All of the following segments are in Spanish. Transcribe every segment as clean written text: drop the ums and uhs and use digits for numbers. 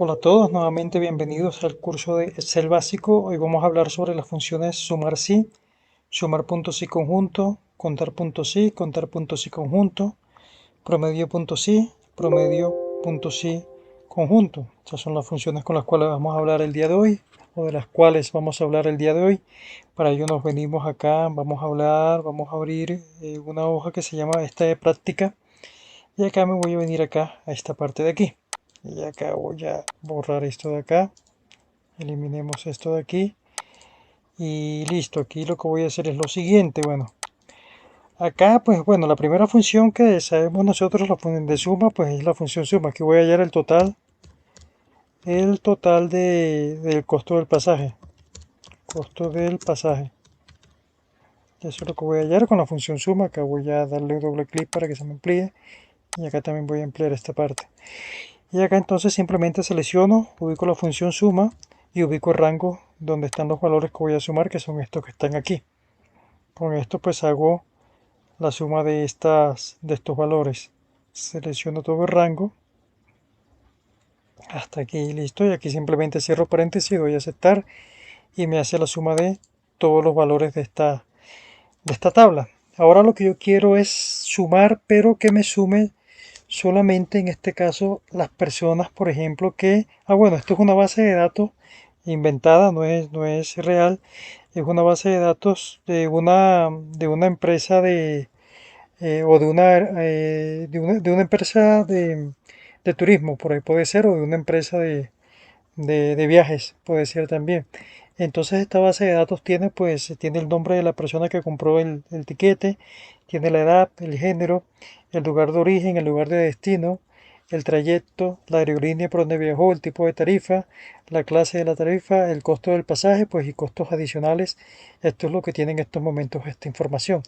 Hola a todos, nuevamente bienvenidos al curso de Excel básico. Hoy vamos a hablar sobre las funciones sumar sí, sumar puntos sí conjunto, contar puntos sí conjunto, promedio puntos sí, promedio puntos sí conjunto. Estas son las funciones con las cuales vamos a hablar el día de hoy, o de las cuales vamos a hablar el día de hoy. Para ello nos venimos acá, vamos a abrir una hoja que se llama esta de práctica, y acá me voy a venir acá a esta parte de aquí. Y acá voy a borrar esto de acá. Eliminemos esto de aquí. Y listo. Aquí lo que voy a hacer es lo siguiente. Bueno, acá pues bueno, la primera función que sabemos nosotros, la función de suma, pues es la función suma. Aquí voy a hallar el total del costo del pasaje. Costo del pasaje. Eso es lo que voy a hallar con la función suma. Acá voy a darle doble clic para que se me amplíe. Y acá también voy a ampliar esta parte. Y acá entonces simplemente selecciono, ubico la función suma y ubico el rango donde están los valores que voy a sumar, que son estos que están aquí. Con esto pues hago la suma de estos valores. Selecciono todo el rango hasta aquí, listo. Y aquí simplemente cierro paréntesis, doy a aceptar y me hace la suma de todos los valores de esta tabla. Ahora lo que yo quiero es sumar, pero que me sume solamente en este caso las personas, por ejemplo, bueno, esto es una base de datos inventada, no es real, es una base de datos de una empresa o de una empresa de turismo, por ahí puede ser, o de una empresa de viajes, puede ser también. Entonces esta base de datos tiene el nombre de la persona que compró el tiquete, tiene la edad, el género, el lugar de origen, el lugar de destino, el trayecto, la aerolínea por donde viajó, el tipo de tarifa, la clase de la tarifa, el costo del pasaje, pues y costos adicionales. Esto es lo que tiene en estos momentos esta información.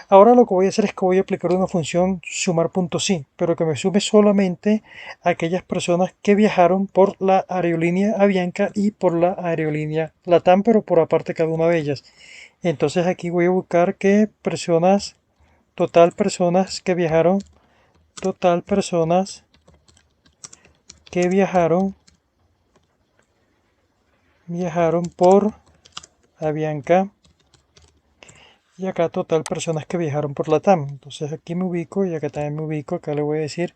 Ahora lo que voy a hacer es que voy a aplicar una función sumar puntos sí, pero que me sume solamente a aquellas personas que viajaron por la aerolínea Avianca y por la aerolínea Latam, pero por aparte cada una de ellas. Entonces aquí voy a buscar total personas que viajaron por Avianca, y acá total personas que viajaron por Latam. Entonces aquí me ubico y acá también me ubico, acá le voy a decir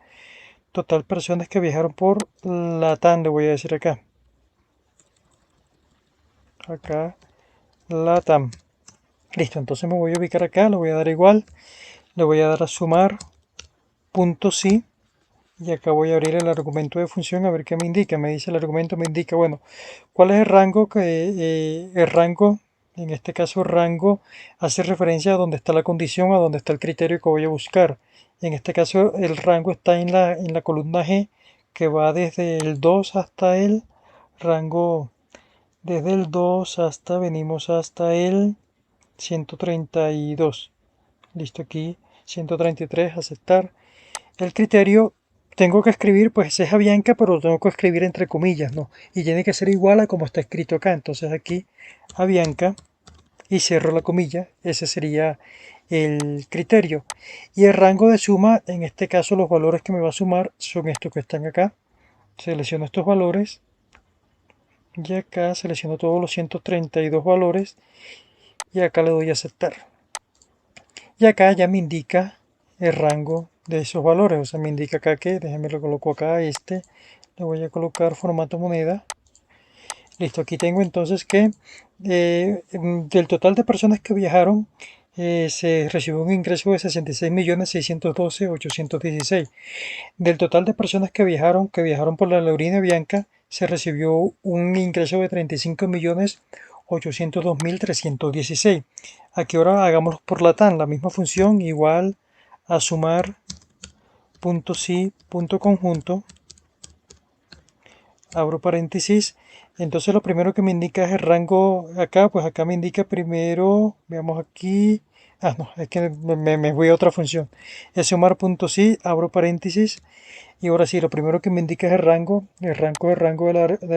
total personas que viajaron por Latam, le voy a decir acá. Acá, Latam. Listo, entonces me voy a ubicar acá, le voy a dar igual, le voy a dar a sumar, punto sí, y acá voy a abrir el argumento de función a ver qué me indica. Me dice el argumento, me indica, bueno, cuál es el rango, en este caso rango hace referencia a dónde está la condición, a dónde está el criterio que voy a buscar. En este caso el rango está en la columna G, que va desde el 2 hasta el rango, desde el 2 venimos hasta el 132. Listo, aquí 133, aceptar. El criterio tengo que escribir, pues es Avianca, pero lo tengo que escribir entre comillas, ¿no? Y tiene que ser igual a como está escrito acá. Entonces aquí Avianca y cierro la comilla. Ese sería el criterio. Y el rango de suma, en este caso los valores que me va a sumar son estos que están acá. Selecciono estos valores y acá selecciono todos los 132 valores y acá le doy a aceptar. Y acá ya me indica el rango de esos valores, o sea, me indica acá que, déjenme lo coloco acá, le voy a colocar formato moneda. Listo, aquí tengo entonces que del total de personas que viajaron, se recibió un ingreso de 66.612.816. Del total de personas que viajaron por la aerolínea Bianca, se recibió un ingreso de 35.802.316. Aquí ahora hagámoslo por la TAN, la misma función, igual a sumar punto sí, punto conjunto, abro paréntesis. Entonces lo primero que me indica es el rango acá, pues acá me indica primero, veamos aquí, no, es que me voy a otra función. Es sumar punto sí, abro paréntesis, y ahora sí, lo primero que me indica es el rango de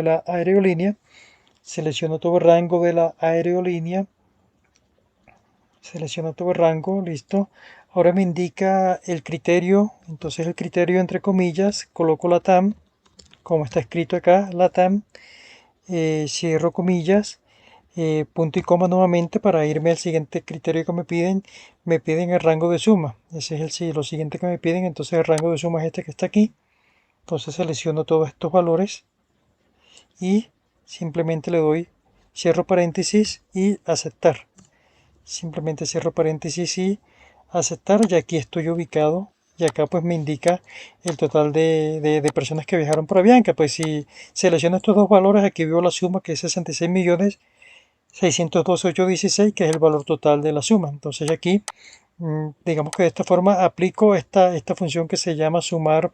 la aerolínea. Selecciono todo el rango de la aerolínea, selecciono todo el rango, listo. Ahora me indica el criterio, entonces el criterio entre comillas, coloco la TAM, como está escrito acá, LATAM, cierro comillas, punto y coma nuevamente para irme al siguiente criterio que me piden el rango de suma, ese es lo siguiente que me piden, entonces el rango de suma es este que está aquí, entonces selecciono todos estos valores y simplemente le doy cierro paréntesis y aceptar. Simplemente cierro paréntesis y aceptar. Y aquí estoy ubicado. Y acá pues me indica el total de personas que viajaron por Avianca. Pues si selecciono estos dos valores, aquí veo la suma que es 66.612.816, que es el valor total de la suma. Entonces aquí, digamos que de esta forma aplico esta función que se llama sumar.si.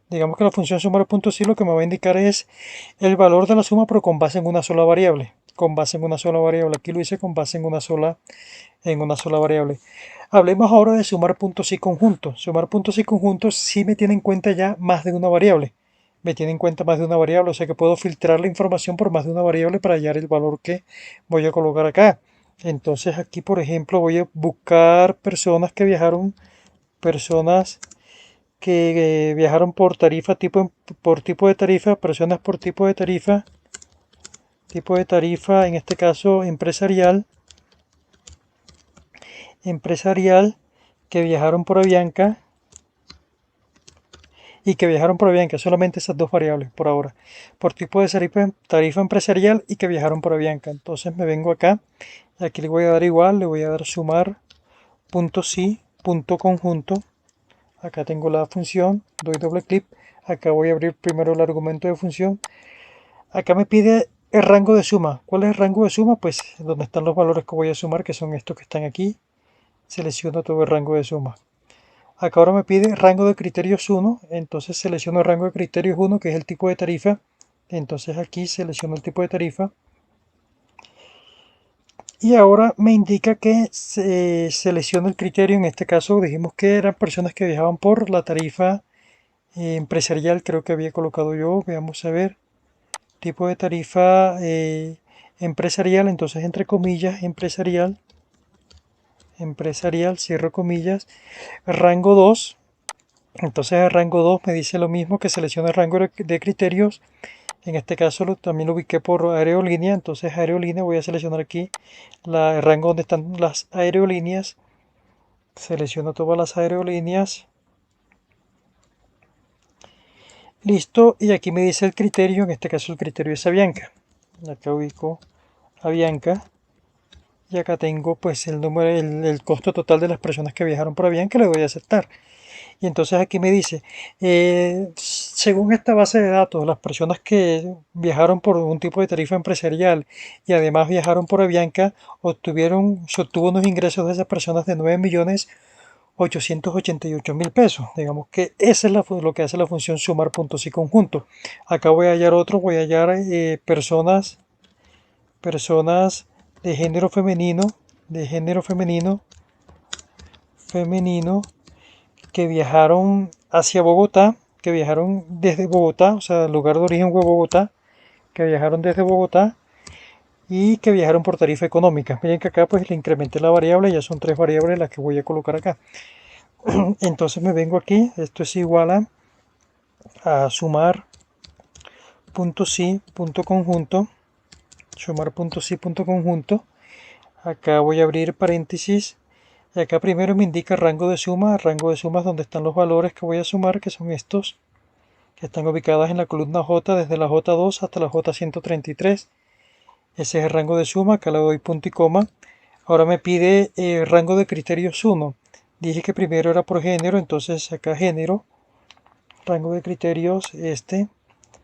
Digamos que la función sumar.si lo que me va a indicar es el valor de la suma, pero con base en una sola variable. Con base en una sola variable. Aquí lo hice con base en una sola variable. Hablemos ahora de sumar puntos y conjuntos. Sumar puntos y conjuntos sí me tiene en cuenta ya más de una variable. Me tiene en cuenta más de una variable, o sea que puedo filtrar la información por más de una variable para hallar el valor que voy a colocar acá. Entonces aquí, por ejemplo, voy a buscar personas que viajaron por tarifa, por tipo de tarifa, personas por tipo de tarifa, en este caso empresarial, que viajaron por Avianca y que viajaron por Avianca, solamente esas dos variables por ahora, por tipo de tarifa empresarial y que viajaron por Avianca. Entonces me vengo acá, y aquí le voy a dar igual, le voy a dar sumar punto sí, punto conjunto. Acá tengo la función, doy doble clic, acá voy a abrir primero el argumento de función. Acá me pide el rango de suma. ¿Cuál es el rango de suma? Pues donde están los valores que voy a sumar, que son estos que están aquí. Selecciono todo el rango de suma. Acá ahora me pide rango de criterios 1, entonces selecciono el rango de criterios 1, que es el tipo de tarifa. Entonces aquí selecciono el tipo de tarifa. Y ahora me indica que selecciono el criterio, en este caso dijimos que eran personas que viajaban por la tarifa empresarial, creo que había colocado yo, veamos a ver, tipo de tarifa empresarial, entonces entre comillas, empresarial, cierro comillas, rango 2. Entonces el rango 2 me dice lo mismo que selecciona el rango de criterios. En este caso también lo ubiqué por aerolínea. Entonces aerolínea voy a seleccionar aquí el rango donde están las aerolíneas. Selecciono todas las aerolíneas. Listo. Y aquí me dice el criterio. En este caso el criterio es Avianca. Acá ubico Avianca. Y acá tengo pues el número, el costo total de las personas que viajaron por Avianca. Le doy a aceptar. Y entonces aquí me dice, según esta base de datos, las personas que viajaron por un tipo de tarifa empresarial y además viajaron por Avianca, se obtuvo unos ingresos de esas personas de 9.888.000 pesos. Digamos que esa es lo que hace la función sumar puntos y conjuntos. Acá voy a hallar voy a hallar personas de género femenino, femenino, que viajaron hacia Bogotá, que viajaron desde Bogotá, o sea, el lugar de origen fue Bogotá, que viajaron desde Bogotá y que viajaron por tarifa económica. Miren que acá pues le incrementé la variable, ya son tres variables las que voy a colocar acá. Entonces me vengo aquí, esto es igual a sumar punto sí, punto conjunto, sumar punto sí, punto conjunto. Acá voy a abrir paréntesis y acá primero me indica rango de suma es donde están los valores que voy a sumar, que son estos, que están ubicadas en la columna J desde la J2 hasta la J133. Ese es el rango de suma, acá le doy punto y coma. Ahora me pide rango de criterios 1. Dije que primero era por género, entonces acá género, rango de criterios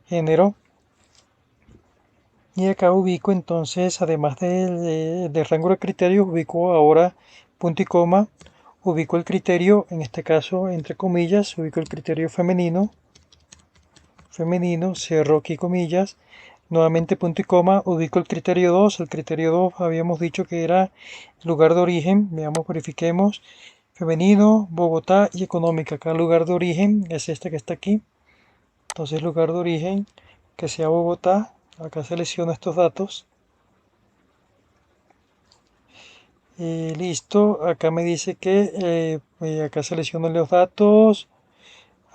género. Y acá ubico entonces, además del rango de criterios, ubico ahora punto y coma, ubico el criterio, en este caso entre comillas, ubico el criterio femenino, cierro aquí comillas, nuevamente punto y coma, ubico el criterio 2, el criterio 2 habíamos dicho que era lugar de origen, veamos, verifiquemos, femenino, Bogotá y económica, acá lugar de origen es este que está aquí, entonces lugar de origen que sea Bogotá, acá selecciono estos datos, listo, acá me dice que acá selecciono los datos,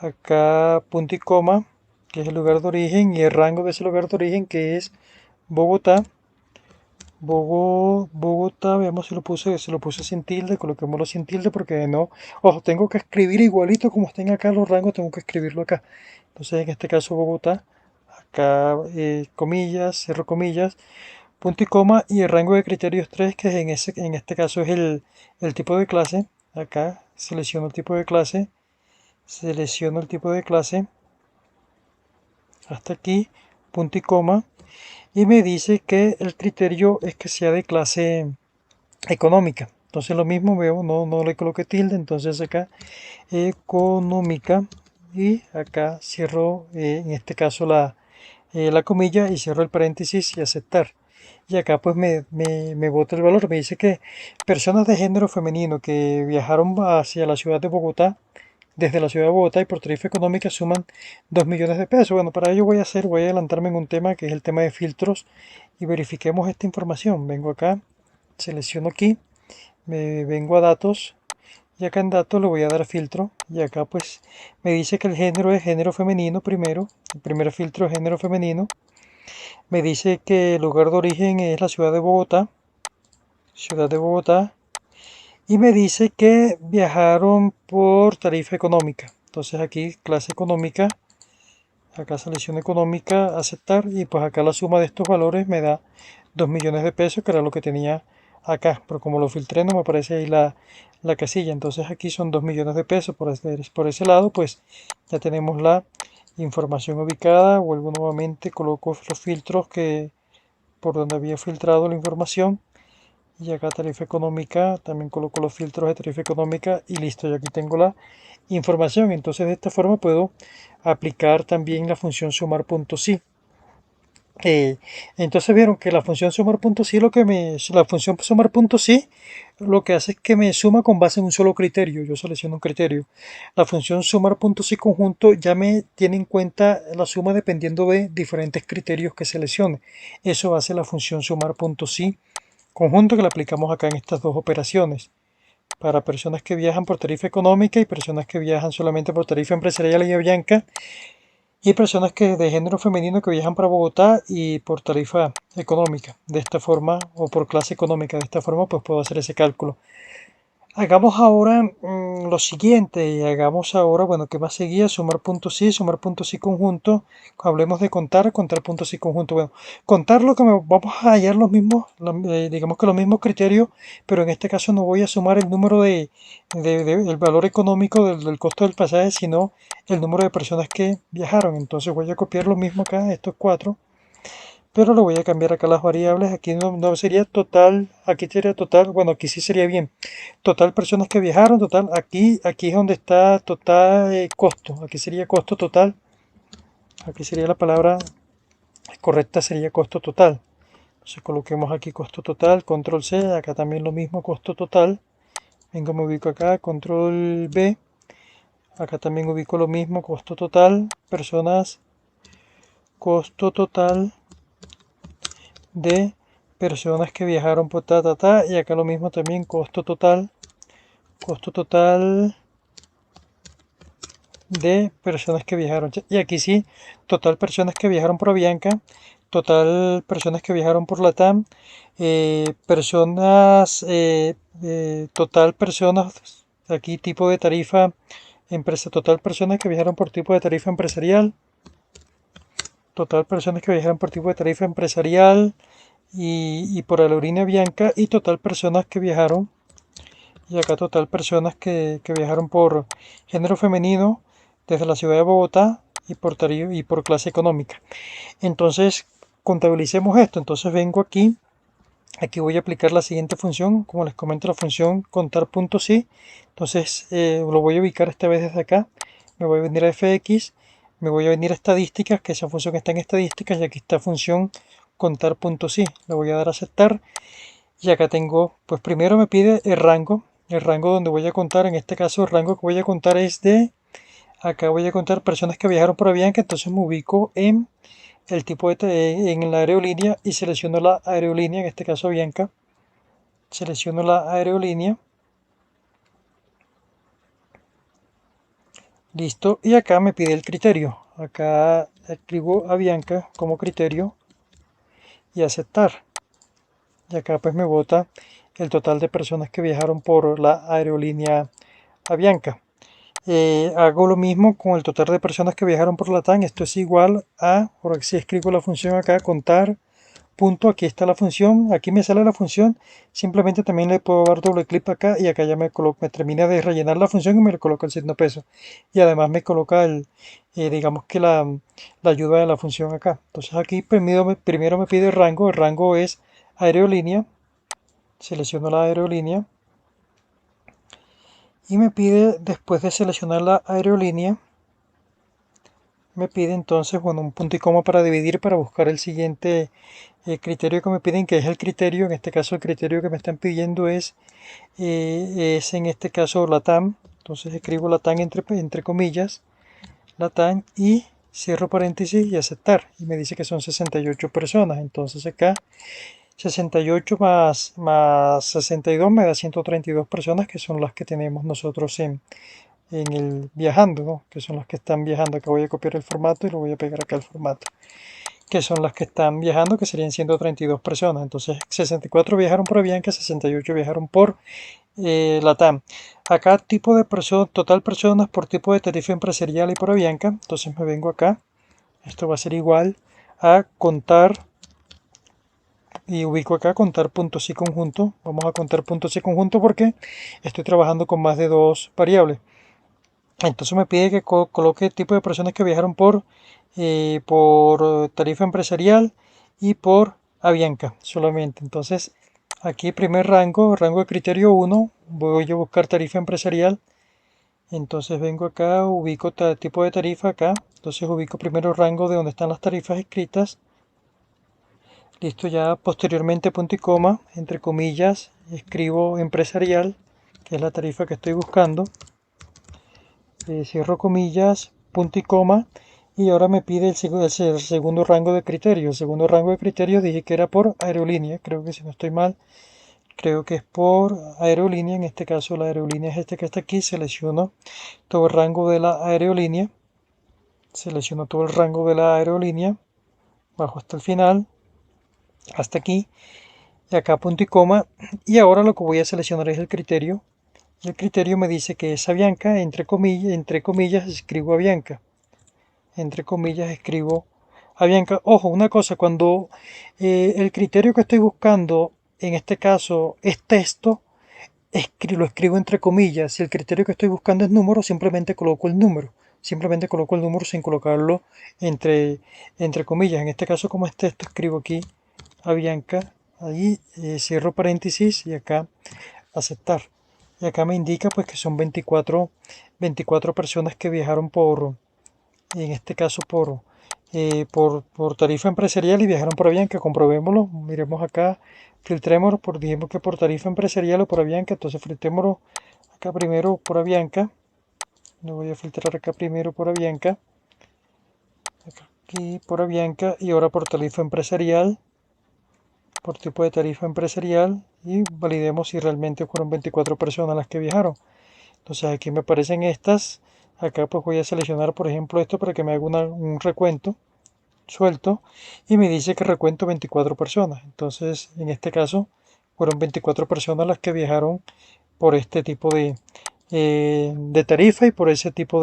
acá punto y coma, que es el lugar de origen, y el rango de ese lugar de origen, que es Bogotá. Bogotá, veamos si lo puse sin tilde, coloquémoslo sin tilde porque no, ojo, tengo que escribir igualito como estén acá los rangos, tengo que escribirlo acá. Entonces en este caso Bogotá, acá comillas, cierro comillas, punto y coma, y el rango de criterios 3 que en este caso es el tipo de clase. Acá selecciono el tipo de clase, selecciono el tipo de clase, hasta aquí, punto y coma, y me dice que el criterio es que sea de clase económica. Entonces lo mismo veo, no le coloqué tilde, entonces acá económica, y acá cierro en este caso la comilla y cierro el paréntesis y aceptar. Y acá pues me bota el valor, me dice que personas de género femenino que viajaron hacia la ciudad de Bogotá, desde la ciudad de Bogotá y por tarifa económica suman 2 millones de pesos. Bueno, para ello voy a adelantarme en un tema que es el tema de filtros y verifiquemos esta información. Vengo acá, selecciono aquí, me vengo a datos y acá en datos le voy a dar filtro y acá pues me dice que el género es género femenino primero, el primer filtro es género femenino, me dice que el lugar de origen es la ciudad de Bogotá, y me dice que viajaron por tarifa económica. Entonces aquí clase económica, acá selecciono económica, aceptar, y pues acá la suma de estos valores me da 2 millones de pesos, que era lo que tenía acá, pero como lo filtré no me aparece ahí la casilla. Entonces aquí son 2 millones de pesos por ese lado, pues ya tenemos la información ubicada. Vuelvo nuevamente, coloco los filtros que por donde había filtrado la información, y acá tarifa económica, también coloco los filtros de tarifa económica y listo, y aquí tengo la información. Entonces de esta forma puedo aplicar también la función sumar punto sí. Entonces vieron que la función sumar punto sí la función sumar punto sí lo que hace es que me suma con base en un solo criterio. Yo selecciono un criterio. La función sumar punto sí conjunto ya me tiene en cuenta la suma dependiendo de diferentes criterios que seleccione. Eso hace la función sumar punto sí conjunto, que la aplicamos acá en estas dos operaciones, para personas que viajan por tarifa económica y personas que viajan solamente por tarifa empresarial y Avianca, y personas que de género femenino que viajan para Bogotá y por tarifa económica. De esta forma, o por clase económica, de esta forma pues puedo hacer ese cálculo. Hagamos ahora lo siguiente, y hagamos ahora, bueno, ¿qué más seguía? Sumar puntos y conjunto. Hablemos de contar puntos y conjunto. Bueno, contar lo que vamos a hallar los mismos, digamos que los mismos criterios, pero en este caso no voy a sumar el número el valor económico del costo del pasaje, sino el número de personas que viajaron. Entonces voy a copiar lo mismo acá, estos cuatro, pero lo voy a cambiar acá las variables. Aquí no sería total, aquí sería total, bueno, aquí sí sería bien. Total personas que viajaron, total, aquí es donde está total costo, aquí sería costo total, aquí sería la palabra correcta, sería costo total. Entonces coloquemos aquí costo total, control C, acá también lo mismo, costo total. Vengo, me ubico acá, control B, acá también ubico lo mismo, costo total, personas, costo total de personas que viajaron por y acá lo mismo también, costo total de personas que viajaron. Y aquí sí, total personas que viajaron por Avianca, total personas que viajaron por Latam, total personas, aquí tipo de tarifa, empresa, total personas que viajaron por tipo de tarifa empresarial, total personas que viajaron por tipo de tarifa empresarial y por aerolínea Avianca, y total personas que viajaron, y acá total personas que viajaron por género femenino desde la ciudad de Bogotá y por clase económica. Entonces, contabilicemos esto. Entonces vengo aquí voy a aplicar la siguiente función, como les comento, la función contar puntos sí. Entonces lo voy a ubicar esta vez desde acá, me voy a venir a fx, me voy a venir a estadísticas, que esa función está en estadísticas, y aquí está función contar puntos sí. Le voy a dar a aceptar, y acá tengo, pues primero me pide el rango donde voy a contar. En este caso el rango que voy a contar es acá voy a contar personas que viajaron por Avianca, entonces me ubico en el tipo en la aerolínea y selecciono la aerolínea, en este caso Avianca. Selecciono la aerolínea Listo, y acá me pide el criterio. Acá escribo Avianca como criterio y aceptar. Y acá pues me bota el total de personas que viajaron por la aerolínea Avianca. Hago lo mismo con el total de personas que viajaron por Latam. Esto es igual a, por aquí si escribo la función acá, contar, punto, aquí está la función, aquí me sale la función. Simplemente también le puedo dar doble clic acá y acá ya me termina de rellenar la función y me le coloca el signo peso. Y además me coloca digamos que la ayuda de la función acá. Entonces aquí primero me pide el rango es aerolínea, selecciono la aerolínea y me pide, después de seleccionar la aerolínea, me pide entonces, bueno, un punto y coma para dividir para buscar el siguiente criterio que me piden, que es el criterio. En este caso el criterio que me están pidiendo es en este caso Latam. Entonces escribo Latam entre comillas, Latam, y cierro paréntesis y aceptar. Y me dice que son 68 personas. Entonces acá 68 más 62 me da 132 personas, que son las que tenemos nosotros en el viajando, ¿no? Que son las que están viajando. Acá voy a copiar el formato y lo voy a pegar acá al formato. Que son las que están viajando, que serían 132 personas. Entonces 64 viajaron por Avianca, 68 viajaron por Latam. Acá tipo de persona, total personas por tipo de tarifa empresarial y por Avianca. Entonces me vengo acá. Esto va a ser igual a contar y ubico acá contar puntos y conjunto. Vamos a contar puntos y conjunto porque estoy trabajando con más de dos variables. Entonces me pide que coloque el tipo de personas que viajaron por tarifa empresarial y por Avianca solamente. Entonces aquí primer rango de criterio 1, voy a buscar tarifa empresarial. Entonces vengo acá, ubico tipo de tarifa acá. Entonces ubico primero el rango de donde están las tarifas escritas. Listo, ya posteriormente punto y coma, entre comillas, escribo empresarial, que es la tarifa que estoy buscando. Cierro comillas, punto y coma, y ahora me pide el segundo rango de criterios. El segundo rango de criterios dije que era por aerolínea, creo que si no estoy mal, creo que es por aerolínea. En este caso la aerolínea es este que está aquí. Selecciono todo el rango de la aerolínea, selecciono todo el rango de la aerolínea, bajo hasta el final, hasta aquí, y acá punto y coma, y ahora lo que voy a seleccionar es el criterio. Y el criterio me dice que es Avianca, entre comillas escribo Avianca. Entre comillas escribo Avianca. Ojo, una cosa, cuando el criterio que estoy buscando, en este caso, es texto, lo escribo entre comillas. Si el criterio que estoy buscando es número, simplemente coloco el número. Simplemente coloco el número sin colocarlo entre comillas. En este caso, como es texto, escribo aquí Avianca. Ahí cierro paréntesis y acá aceptar. Y acá me indica pues que son 24 personas que viajaron en este caso por tarifa empresarial y viajaron por Avianca. Comprobémoslo, miremos acá, filtrémoslo, dijimos que por tarifa empresarial o por Avianca. Entonces filtrémoslo acá primero por Avianca. Lo voy a filtrar acá primero por Avianca, aquí por Avianca, y ahora por tarifa empresarial, por tipo de tarifa empresarial, y validemos si realmente fueron 24 personas las que viajaron. Entonces aquí me aparecen estas. Acá pues voy a seleccionar por ejemplo esto para que me haga un recuento suelto, y me dice que recuento 24 personas. Entonces en este caso fueron 24 personas las que viajaron por este tipo de tarifa y por ese tipo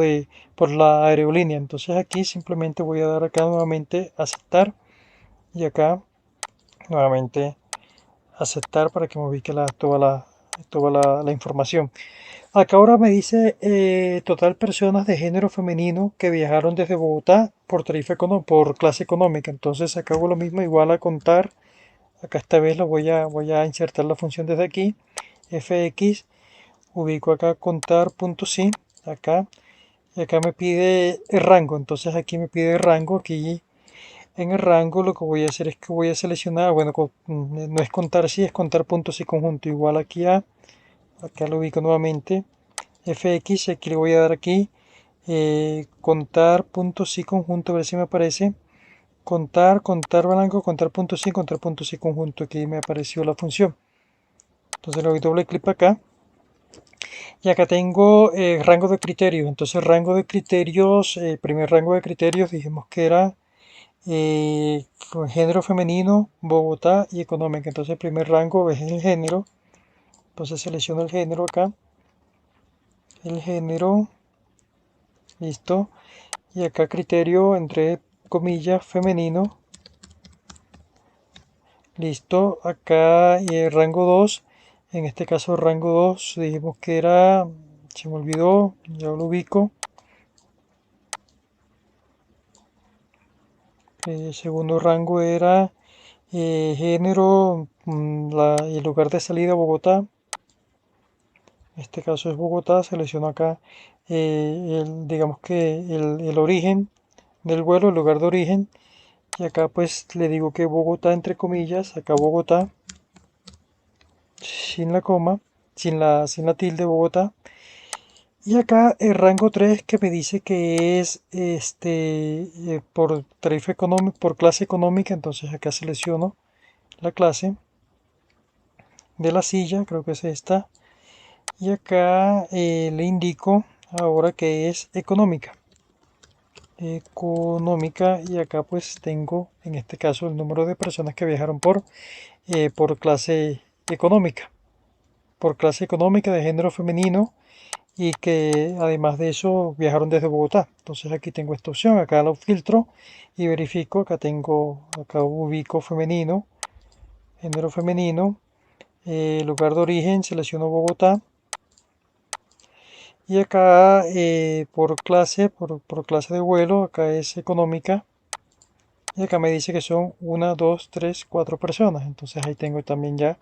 por la aerolínea. Entonces aquí simplemente voy a dar acá nuevamente aceptar, y acá nuevamente aceptar para que me ubique toda la información. Acá ahora me dice total personas de género femenino que viajaron desde Bogotá por por clase económica. Entonces acá hago lo mismo, igual a contar. Acá esta vez voy a insertar la función desde aquí. Fx, ubico acá contar punto sí, acá. Y acá me pide el rango. Entonces aquí me pide el rango. Aquí en el rango lo que voy a hacer es que voy a seleccionar, bueno, no es contar sí, es contar puntos y conjunto. Igual aquí acá lo ubico nuevamente. Fx, aquí le voy a dar aquí contar puntos y conjunto, a ver si me aparece. Contar blanco, contar puntos y conjunto. Aquí me apareció la función. Entonces le doy doble clic acá Y acá tengo rango de criterios. Entonces, rango de criterios, primer rango de criterios dijimos que era con género femenino, Bogotá y económica. Entonces, el primer rango es el género. Entonces, selecciono el género acá. El género, listo. Y acá criterio entre comillas femenino. Listo. Acá rango 2. En este caso, rango 2 dijimos que era, se me olvidó, ya lo ubico. El segundo rango era género, el lugar de salida Bogotá. En este caso es Bogotá. Selecciono acá digamos que el origen del vuelo, el lugar de origen. Y acá pues le digo que Bogotá entre comillas. Acá Bogotá sin la coma, sin la tilde Bogotá. Y acá el rango 3 que me dice que es por tarifa económica, por clase económica. Entonces acá selecciono la clase de la silla, creo que es esta, y acá le indico ahora que es económica, y acá pues tengo en este caso el número de personas que viajaron por clase económica de género femenino, y que además de eso viajaron desde Bogotá. Entonces aquí tengo esta opción, acá lo filtro y verifico. Acá ubico femenino, género femenino, lugar de origen, selecciono Bogotá. Y acá por clase de vuelo, acá es económica. Y acá me dice que son una, dos, tres, cuatro personas. Entonces ahí tengo también ya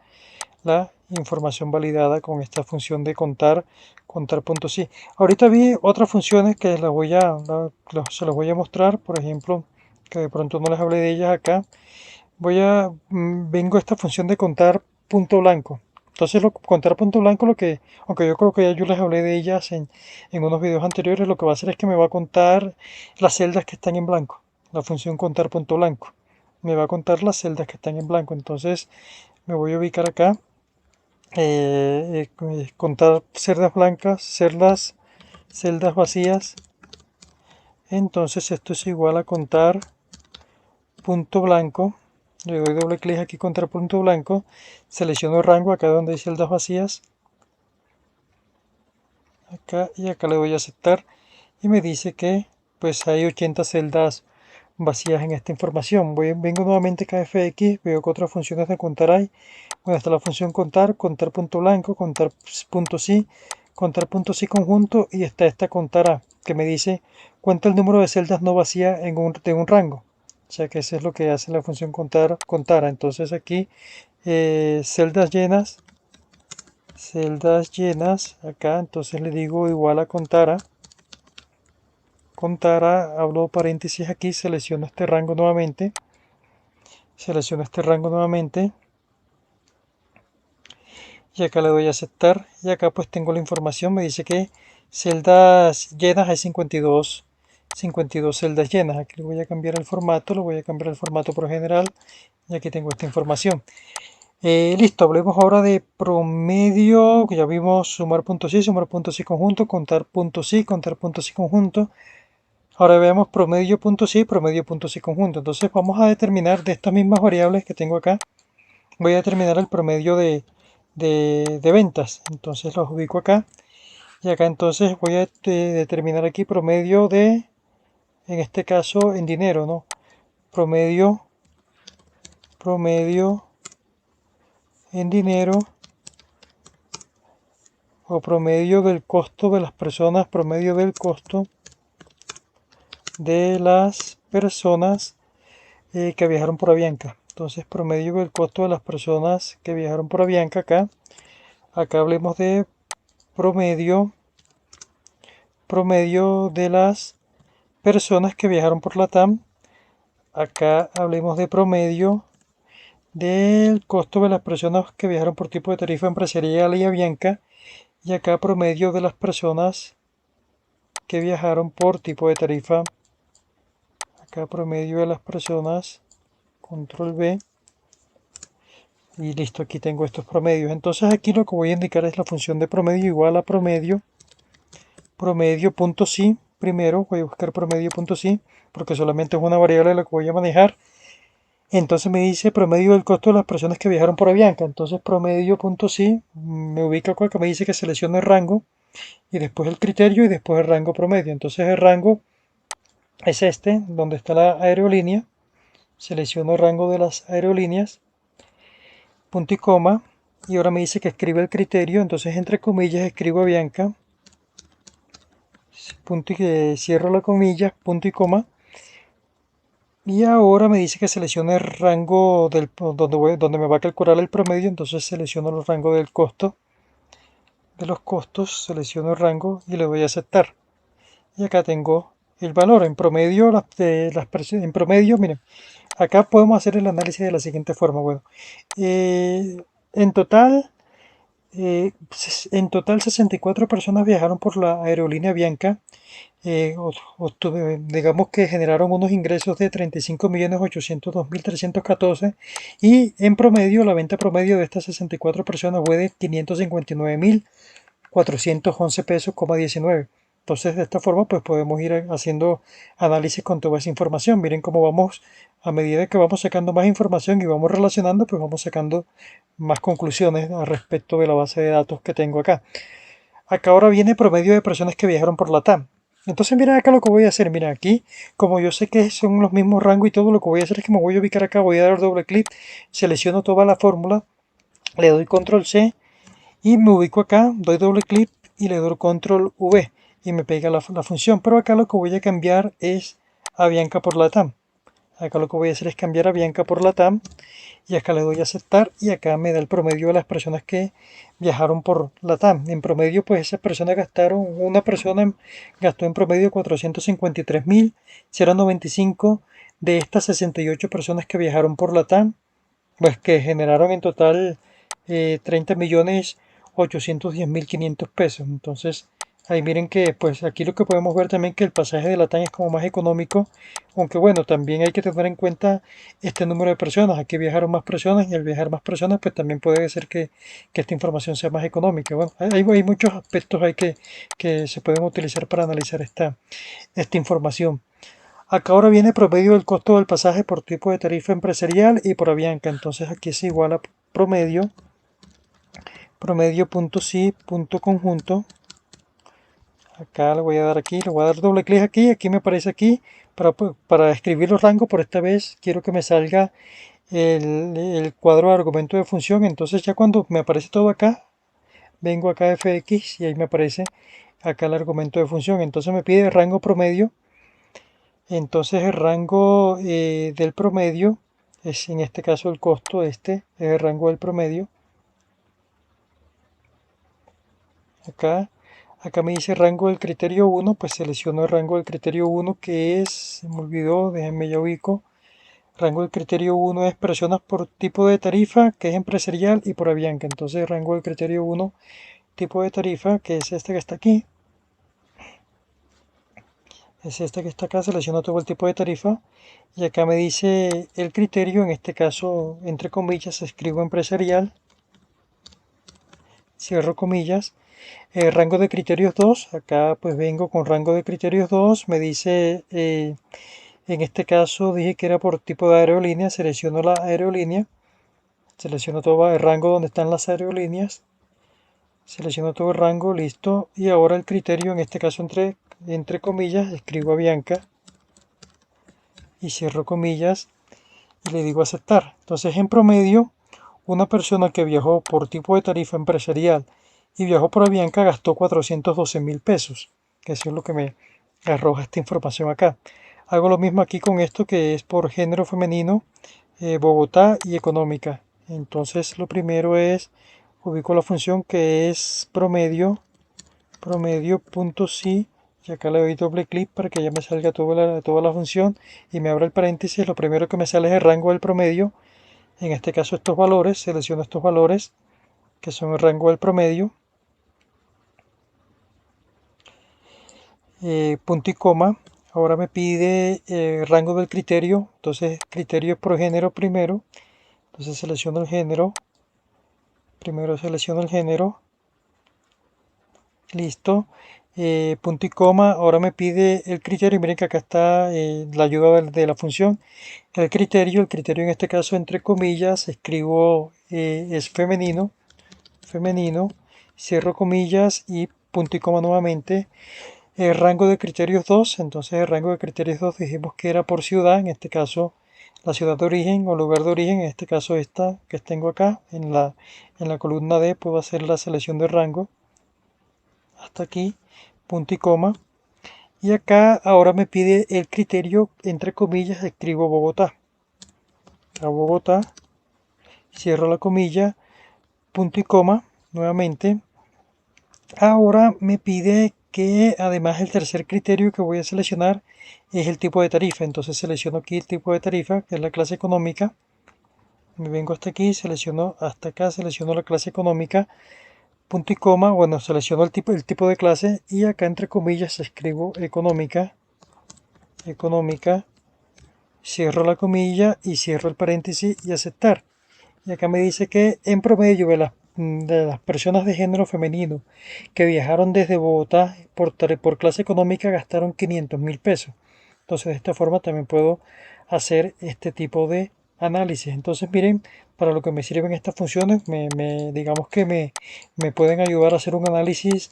la información validada con esta función de contar puntos sí. Ahorita vi otras funciones que se las voy a mostrar, por ejemplo, que de pronto no les hablé de ellas acá. Vengo a esta función de contar punto blanco. Entonces, contar punto blanco, aunque yo creo que ya yo les hablé de ellas en unos videos anteriores, lo que va a hacer es que me va a contar las celdas que están en blanco. La función contar punto blanco. Me va a contar las celdas que están en blanco. Entonces, me voy a ubicar acá. Contar celdas blancas, celdas vacías. Entonces, esto es igual a contar punto blanco. Le doy doble clic aquí contra punto blanco, selecciono el rango acá donde hay celdas vacías, acá, y acá le doy a aceptar, y me dice que pues hay 80 celdas vacías en esta información. Vengo nuevamente a KFX, veo que otras funciones de contar hay. Bueno, está la función contar punto blanco, contar punto sí conjunto, y está esta contar a, que me dice cuenta el número de celdas no vacías de un rango. O sea que eso es lo que hace la función contar. Entonces aquí celdas llenas, acá, entonces le digo igual a contara, abro paréntesis aquí, selecciono este rango nuevamente, y acá le doy a aceptar, y acá pues tengo la información. Me dice que celdas llenas hay 52 celdas llenas. Aquí le voy a cambiar el formato, lo voy a cambiar el formato por general, y aquí tengo esta información. Listo, hablemos ahora de promedio, que ya vimos sumar puntos sí conjunto, contar puntos sí conjunto. Ahora veamos promedio puntos y conjunto. Entonces vamos a determinar de estas mismas variables que tengo acá, voy a determinar el promedio de ventas. Entonces los ubico acá, y acá entonces voy a determinar aquí promedio en este caso en dinero, ¿no? Promedio en dinero, o promedio del costo de las personas, promedio del costo de las personas que viajaron por Avianca. Entonces, promedio del costo de las personas que viajaron por Avianca acá hablemos de promedio de las personas que viajaron por Latam. Acá hablemos de promedio del costo de las personas que viajaron por tipo de tarifa empresarial y Avianca. Y acá promedio de las personas que viajaron por tipo de tarifa. Acá promedio de las personas, control V, Y listo, aquí tengo estos promedios. Entonces aquí lo que voy a indicar es la función de promedio igual a promedio, promedio.si. Primero voy a buscar promedio.si porque solamente es una variable la que voy a manejar. Entonces me dice promedio del costo de las personas que viajaron por Avianca. Entonces promedio.si me ubica acá que me dice que seleccione el rango y después el criterio y después el rango promedio. Entonces el rango es este, donde está la aerolínea. Selecciono el rango de las aerolíneas, punto y coma, y ahora me dice que escriba el criterio, entonces entre comillas escribo Avianca, punto y cierro la comilla, punto y coma, y ahora me dice que seleccione el rango donde me va a calcular el promedio, entonces selecciono el rango del costo, de los costos, selecciono el rango y le doy a aceptar. Y acá tengo el valor en promedio, en promedio, miren, acá podemos hacer el análisis de la siguiente forma. Bueno, en total, en total 64 personas viajaron por la aerolínea Bianca. Digamos que generaron unos ingresos de 35.802.314 y en promedio, la venta promedio de estas 64 personas fue de 559.411 pesos, 19. Entonces, de esta forma, pues podemos ir haciendo análisis con toda esa información. Miren cómo vamos, a medida que vamos sacando más información y vamos relacionando, pues vamos sacando más conclusiones al respecto de la base de datos que tengo acá. Acá ahora viene promedio de personas que viajaron por la TAM. Entonces, mira acá lo que voy a hacer. Mira aquí, como yo sé que son los mismos rangos y todo, lo que voy a hacer es que me voy a ubicar acá, voy a dar doble clic, selecciono toda la fórmula, le doy control C y me ubico acá, doy doble clic y le doy control V y me pega la función. Pero acá lo que voy a cambiar es a Bianca por la TAM. Acá lo que voy a hacer es cambiar a Bianca por la TAM y acá le doy a aceptar y acá me da el promedio de las personas que viajaron por la TAM. En promedio, pues esas personas una persona gastó en promedio 453.095 de estas 68 personas que viajaron por la TAM, pues que generaron en total 30.810.500 pesos. Entonces, ahí miren que pues aquí lo que podemos ver también que el pasaje de la TAM es como más económico, aunque bueno, también hay que tener en cuenta este número de personas. Aquí viajaron más personas y al viajar más personas pues también puede ser que esta información sea más económica. Bueno, hay muchos aspectos ahí que se pueden utilizar para analizar esta información. Acá ahora viene promedio del costo del pasaje por tipo de tarifa empresarial y por Avianca. Entonces aquí es igual a promedio, promedio.si.conjunto. Acá le voy a dar aquí, le voy a dar doble clic aquí, aquí me aparece aquí para escribir los rangos. Por esta vez quiero que me salga el cuadro de argumento de función. Entonces ya cuando me aparece todo acá, vengo acá a fx y ahí me aparece acá el argumento de función. Entonces me pide rango promedio. Entonces el rango del promedio es en este caso el costo, este es el rango del promedio. Acá me dice rango del criterio 1, pues selecciono el rango del criterio 1 que es, se me olvidó, déjenme ya ubico. Rango del criterio 1 es personas por tipo de tarifa, que es empresarial y por Avianca. Entonces rango del criterio 1, tipo de tarifa, que es este que está aquí. Es este que está acá, selecciono todo el tipo de tarifa y acá me dice el criterio, en este caso entre comillas escribo empresarial, cierro comillas, rango de criterios 2, acá pues vengo con rango de criterios 2, me dice en este caso dije que era por tipo de aerolínea, selecciono la aerolínea, selecciono todo el rango donde están las aerolíneas, selecciono todo el rango, listo, y ahora el criterio, en este caso entre comillas, escribo Avianca y cierro comillas y le digo aceptar. Entonces, en promedio, una persona que viajó por tipo de tarifa empresarial y viajó por Avianca gastó 412.000 pesos, que eso es lo que me arroja esta información acá. Hago lo mismo aquí con esto que es por género femenino, Bogotá y económica. Entonces, lo primero es ubico la función que es promedio, promedio.si y acá le doy doble clic para que ya me salga toda la función y me abra el paréntesis. Lo primero que me sale es el rango del promedio, en este caso estos valores, selecciono estos valores que son el rango del promedio, punto y coma. Ahora me pide rango del criterio, entonces criterio por género primero, Entonces selecciono el género, primero selecciono el género, listo, punto y coma. Ahora me pide el criterio, miren que acá está la ayuda de la función. El criterio en este caso entre comillas, escribo es femenino, femenino, cierro comillas y punto y coma nuevamente. El rango de criterios 2, entonces el rango de criterios 2 dijimos que era por ciudad, en este caso la ciudad de origen o lugar de origen, en este caso esta que tengo acá en la columna D, puedo hacer la selección de rango hasta aquí, punto y coma. Y acá ahora me pide el criterio, entre comillas, escribo Bogotá. A Bogotá, cierro la comilla, punto y coma, nuevamente. Ahora me pide que además el tercer criterio que voy a seleccionar es el tipo de tarifa. Entonces selecciono aquí el tipo de tarifa, que es la clase económica. Me vengo hasta aquí, selecciono hasta acá, selecciono la clase económica, punto y coma. Bueno, selecciono el tipo de clase y acá entre comillas escribo económica, económica, cierro la comilla y cierro el paréntesis y aceptar. Y acá me dice que en promedio de las personas de género femenino que viajaron desde Bogotá por clase económica gastaron 500.000 pesos. Entonces de esta forma también puedo hacer este tipo de análisis. Entonces miren, para lo que me sirven estas funciones, digamos que me pueden ayudar a hacer un análisis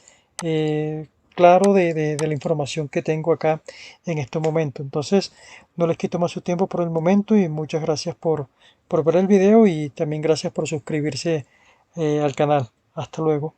claro de la información que tengo acá en este momento. Entonces no les quito más su tiempo por el momento y muchas gracias por ver el video y también gracias por suscribirse al canal. Hasta luego.